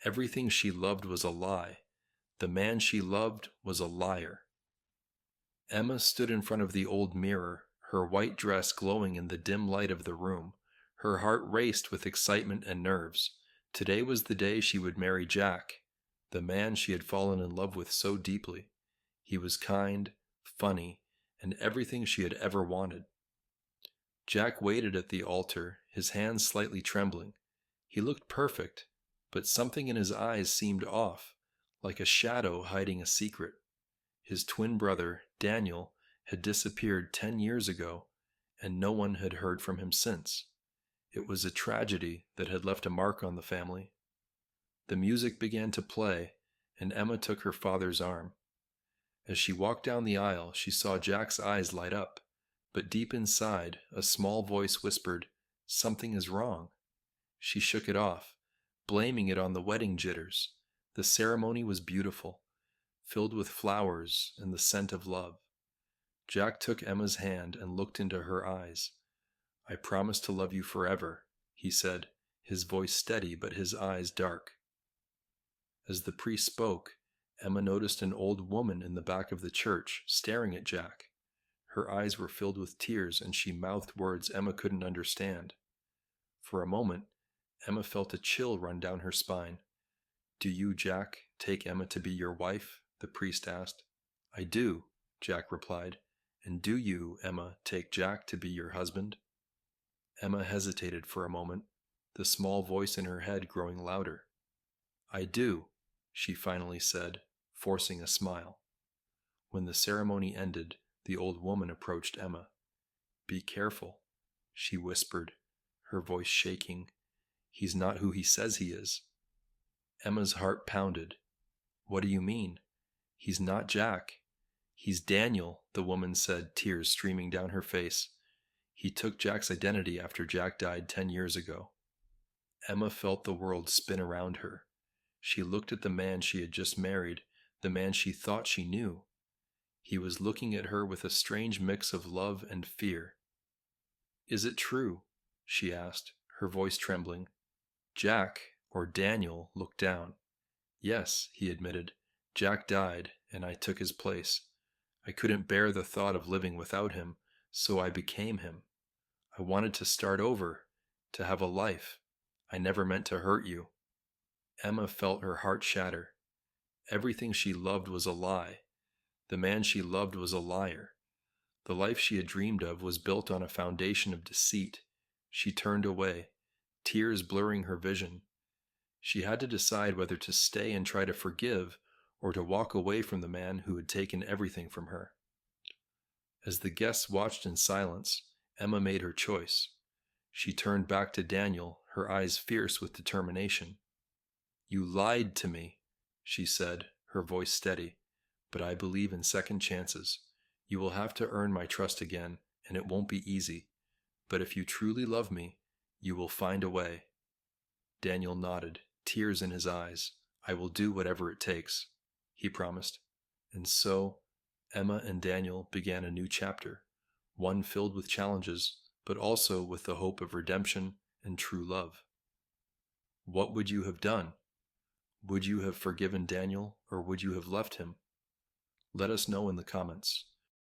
Everything she loved was a lie. The man she loved was a liar. Emma stood in front of the old mirror, her white dress glowing in the dim light of the room. Her heart raced with excitement and nerves. Today was the day she would marry Jack, the man she had fallen in love with so deeply. He was kind, funny, and everything she had ever wanted. Jack waited at the altar, his hands slightly trembling. He looked perfect, but something in his eyes seemed off, like a shadow hiding a secret. His twin brother, Daniel, had disappeared 10 years ago, and no one had heard from him since. It was a tragedy that had left a mark on the family. The music began to play, and Emma took her father's arm. As she walked down the aisle, she saw Jack's eyes light up, but deep inside, a small voice whispered, "Something is wrong." She shook it off, blaming it on the wedding jitters. The ceremony was beautiful, filled with flowers and the scent of love. Jack took Emma's hand and looked into her eyes. "I promise to love you forever," he said, his voice steady but his eyes dark. As the priest spoke, Emma noticed an old woman in the back of the church, staring at Jack. Her eyes were filled with tears, and she mouthed words Emma couldn't understand. For a moment, Emma felt a chill run down her spine. "Do you, Jack, take Emma to be your wife?" the priest asked. "I do," Jack replied. "And do you, Emma, take Jack to be your husband?" Emma hesitated for a moment, the small voice in her head growing louder. "I do," she finally said, forcing a smile. When the ceremony ended, the old woman approached Emma. "Be careful," she whispered, her voice shaking. "He's not who he says he is." Emma's heart pounded. "What do you mean? He's not Jack." "He's Daniel," the woman said, tears streaming down her face. "He took Jack's identity after Jack died 10 years ago." Emma felt the world spin around her. She looked at the man she had just married, the man she thought she knew. He was looking at her with a strange mix of love and fear. "Is it true?" she asked, her voice trembling. Jack, or Daniel, looked down. "Yes," he admitted. "Jack died, and I took his place. I couldn't bear the thought of living without him, so I became him. I wanted to start over, to have a life. I never meant to hurt you." Emma felt her heart shatter. Everything she loved was a lie. The man she loved was a liar. The life she had dreamed of was built on a foundation of deceit. She turned away, tears blurring her vision. She had to decide whether to stay and try to forgive, or to walk away from the man who had taken everything from her. As the guests watched in silence, Emma made her choice. She turned back to Daniel, her eyes fierce with determination. "You lied to me," she said, her voice steady, "but I believe in second chances. You will have to earn my trust again, and it won't be easy. But if you truly love me, you will find a way." Daniel nodded, tears in his eyes. "I will do whatever it takes," he promised. And so, Emma and Daniel began a new chapter, one filled with challenges, but also with the hope of redemption and true love. What would you have done? Would you have forgiven Daniel, or would you have left him? Let us know in the comments.